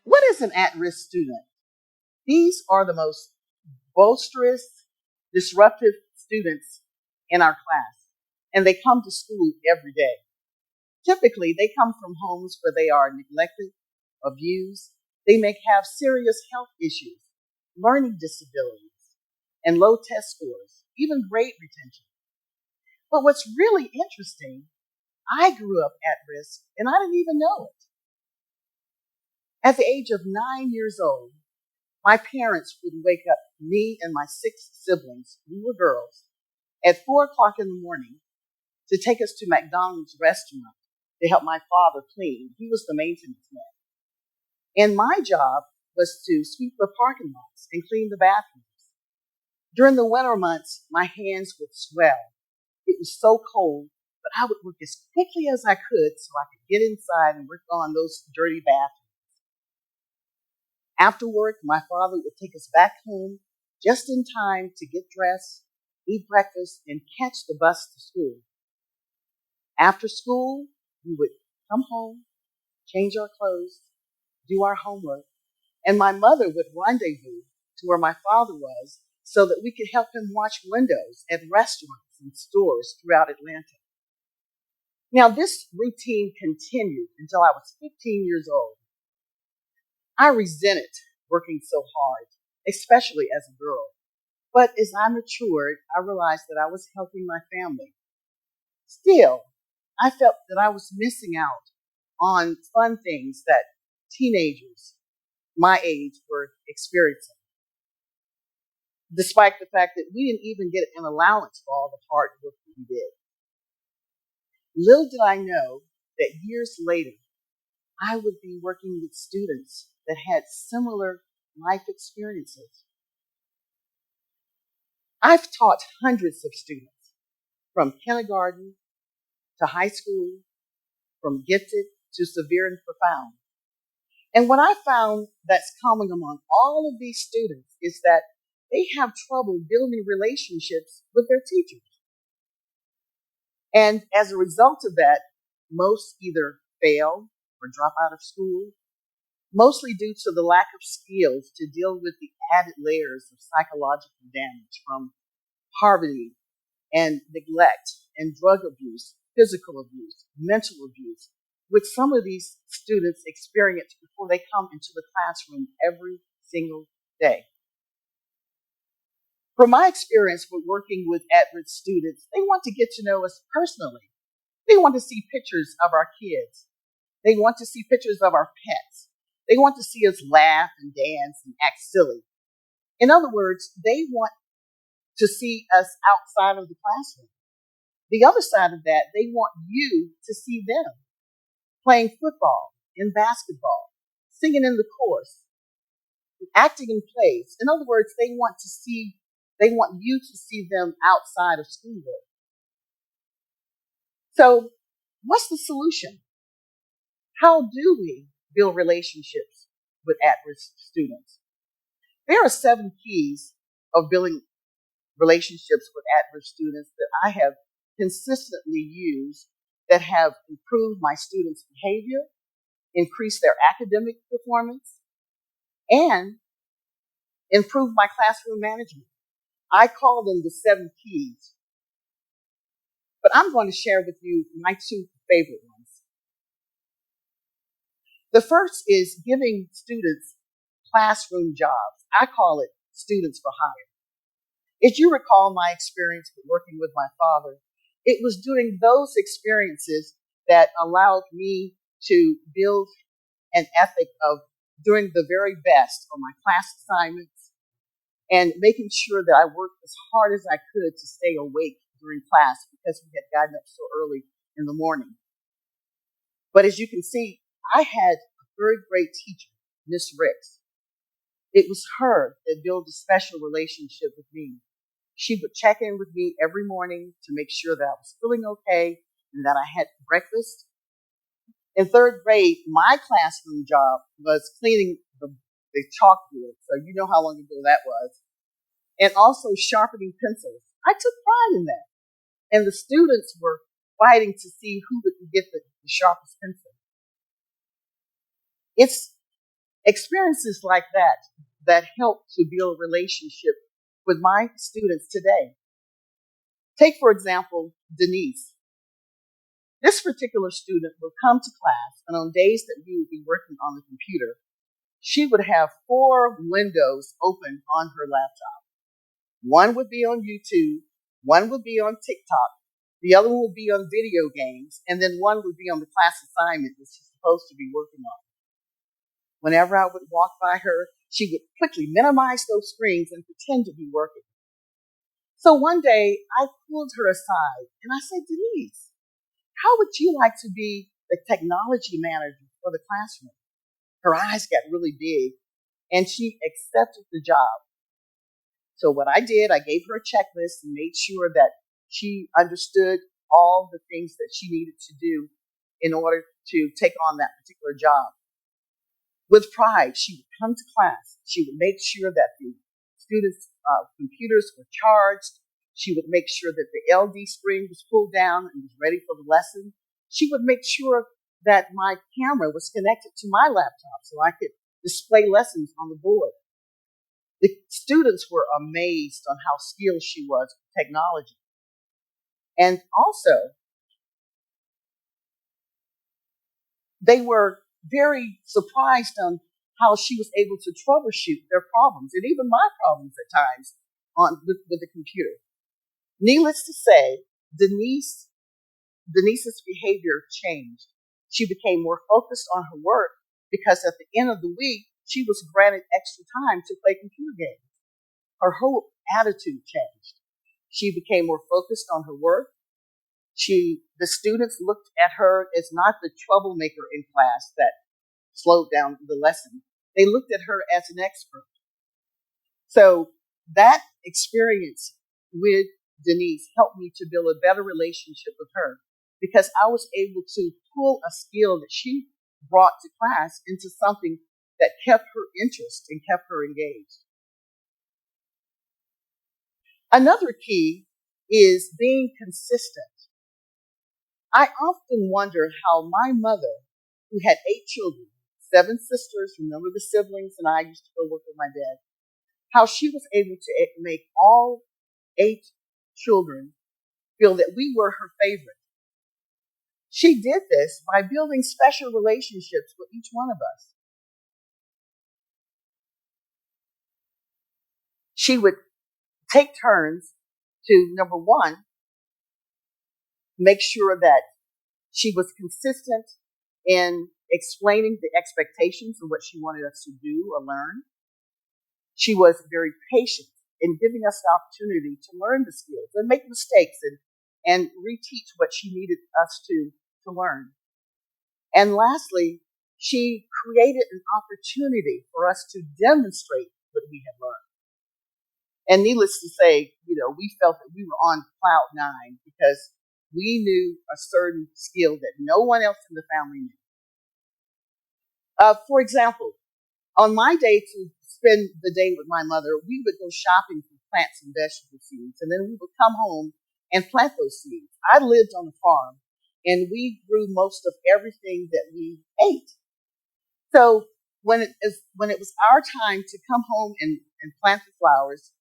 What is an at-risk student? These are the most boisterous, disruptive students in our class, and they come to school every day. Typically, they come from homes where they are neglected, abused. They may have serious health issues, learning disabilities, and low test scores, even grade retention. But what's really interesting, I grew up at risk and I didn't even know it. At the age of 9 years old, my parents would wake up me and my 6 siblings, we were girls, at 4 o'clock in the morning to take us to McDonald's restaurant to help my father clean. He was the maintenance man. And my job was to sweep the parking lots and clean the bathrooms. During the winter months, my hands would swell. It was so cold, but I would work as quickly as I could so I could get inside and work on those dirty bathrooms. After work, my father would take us back home just in time to get dressed, eat breakfast, and catch the bus to school. After school, we would come home, change our clothes, do our homework, and my mother would rendezvous to where my father was so that we could help him wash windows at restaurants and stores throughout Atlanta. Now, this routine continued until I was 15 years old. I resented working so hard, especially as a girl. But as I matured, I realized that I was helping my family. Still, I felt that I was missing out on fun things that teenagers my age were experiencing, despite the fact that we didn't even get an allowance for all the hard work we did. Little did I know that years later, I would be working with students that had similar life experiences. I've taught hundreds of students, from kindergarten to high school, from gifted to severe and profound. And what I found that's common among all of these students is that they have trouble building relationships with their teachers. And as a result of that, most either fail or drop out of school, mostly due to the lack of skills to deal with the added layers of psychological damage from poverty and neglect and drug abuse, physical abuse, mental abuse, which some of these students experience before they come into the classroom every single day. From my experience with working with at-risk students, they want to get to know us personally. They want to see pictures of our kids. They want to see pictures of our pets. They want to see us laugh and dance and act silly. In other words, they want to see us outside of the classroom. The other side of that, they want you to see them playing football and basketball, singing in the chorus, acting in plays. In other words, they want you to see them outside of schoolwork. So what's the solution? How do we build relationships with at-risk students? There are 7 keys of building relationships with at-risk students that I have consistently used that have improved my students' behavior, increased their academic performance, and improved my classroom management. I call them the 7 keys. But I'm going to share with you my 2 favorite ones. The first is giving students classroom jobs. I call it students for hire. If you recall my experience with working with my father, it was during those experiences that allowed me to build an ethic of doing the very best on my class assignments and making sure that I worked as hard as I could to stay awake during class because we had gotten up so early in the morning. But as you can see, I had a third-grade teacher, Miss Ricks. It was her that built a special relationship with me. She would check in with me every morning to make sure that I was feeling okay and that I had breakfast. In 3rd grade, my classroom job was cleaning the chalkboard, so you know how long ago that was, and also sharpening pencils. I took pride in that. And the students were fighting to see who could get the sharpest pencil. It's Experiences like that help to build a relationship with my students today. Take, for example, Denise. This particular student would come to class, and on days that we would be working on the computer, she would have 4 windows open on her laptop. One would be on YouTube, one would be on TikTok, the other one would be on video games, and then one would be on the class assignment that she's supposed to be working on. Whenever I would walk by her, she would quickly minimize those screens and pretend to be working. So one day, I pulled her aside and I said, Denise, how would you like to be the technology manager for the classroom? Her eyes got really big and she accepted the job. So what I did, I gave her a checklist and made sure that she understood all the things that she needed to do in order to take on that particular job. With pride, she would come to class. She would make sure that the students' computers were charged. She would make sure that the LD screen was pulled down and was ready for the lesson. She would make sure that my camera was connected to my laptop so I could display lessons on the board. The students were amazed on how skilled she was with technology. And also, they were very surprised on how she was able to troubleshoot their problems and even my problems at times with the computer. Needless to say, Denise's behavior changed. She became more focused on her work because at the end of the week, she was granted extra time to play computer games. Her whole attitude changed. She became more focused on her work. The students looked at her as not the troublemaker in class that slowed down the lesson. They looked at her as an expert. So that experience with Denise helped me to build a better relationship with her because I was able to pull a skill that she brought to class into something that kept her interest and kept her engaged. Another key is being consistent. I often wonder how my mother, who had 8 children, 7 sisters, remember the siblings, and I used to go work with my dad, how she was able to make all 8 children feel that we were her favorite. She did this by building special relationships with each one of us. She would take turns to, number one, make sure that she was consistent in explaining the expectations of what she wanted us to do or learn. She was very patient in giving us the opportunity to learn the skills and make mistakes and reteach what she needed us to learn. And lastly, she created an opportunity for us to demonstrate what we had learned. And needless to say, we felt that we were on cloud 9 because we knew a certain skill that no one else in the family knew. For example, on my day to spend the day with my mother, we would go shopping for plants and vegetable seeds, and then we would come home and plant those seeds. I lived on a farm, and we grew most of everything that we ate. So when it was our time to come home and plant the flowers,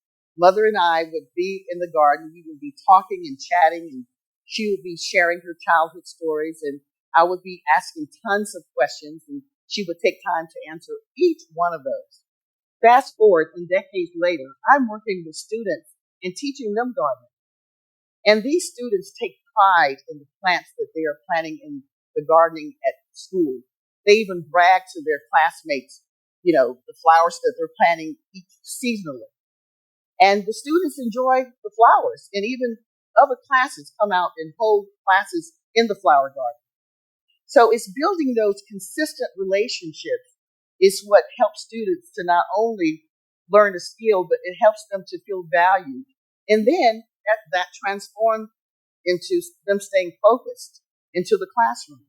Mother and I would be in the garden. We would be talking and chatting, and she would be sharing her childhood stories, and I would be asking tons of questions, and she would take time to answer each one of those. Fast forward, and decades later, I'm working with students and teaching them gardening. And these students take pride in the plants that they are planting in the gardening at school. They even brag to their classmates, the flowers that they're planting each seasonally. And the students enjoy the flowers, and even other classes come out and hold classes in the flower garden. So it's building those consistent relationships is what helps students to not only learn a skill, but it helps them to feel valued. And then that transforms into them staying focused into the classroom.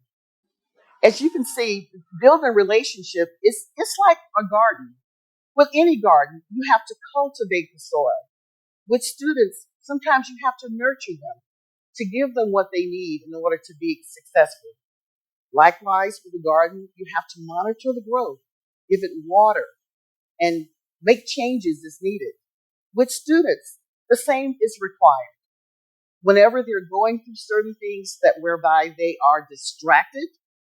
As you can see, building a relationship it's like a garden. With any garden, you have to cultivate the soil. With students, sometimes you have to nurture them to give them what they need in order to be successful. Likewise, with the garden, you have to monitor the growth give it water, and make changes as needed. With students, the same is required. Whenever they're going through certain things that whereby they are distracted,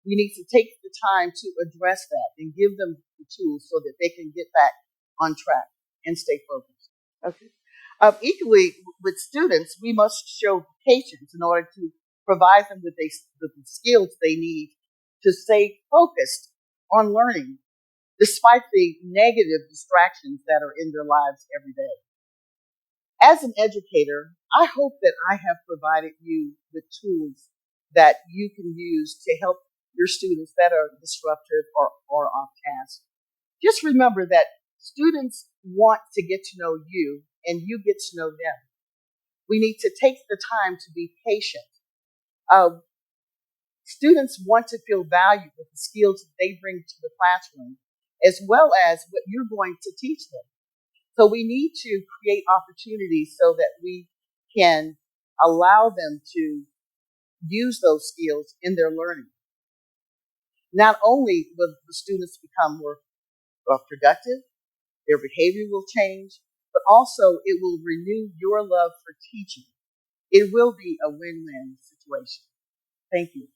we need to take the time to address that and give them the tools so that they can get back on track and stay focused. Okay. Equally, with students, we must show patience in order to provide them with the skills they need to stay focused on learning, despite the negative distractions that are in their lives every day. As an educator, I hope that I have provided you with tools that you can use to help your students that are disruptive or off task. Just remember that students want to get to know you and you get to know them. We need to take the time to be patient. Students want to feel valued with the skills that they bring to the classroom, as well as what you're going to teach them. So we need to create opportunities so that we can allow them to use those skills in their learning. Not only will the students become more productive, their behavior will change, but also it will renew your love for teaching. It will be a win-win situation. Thank you.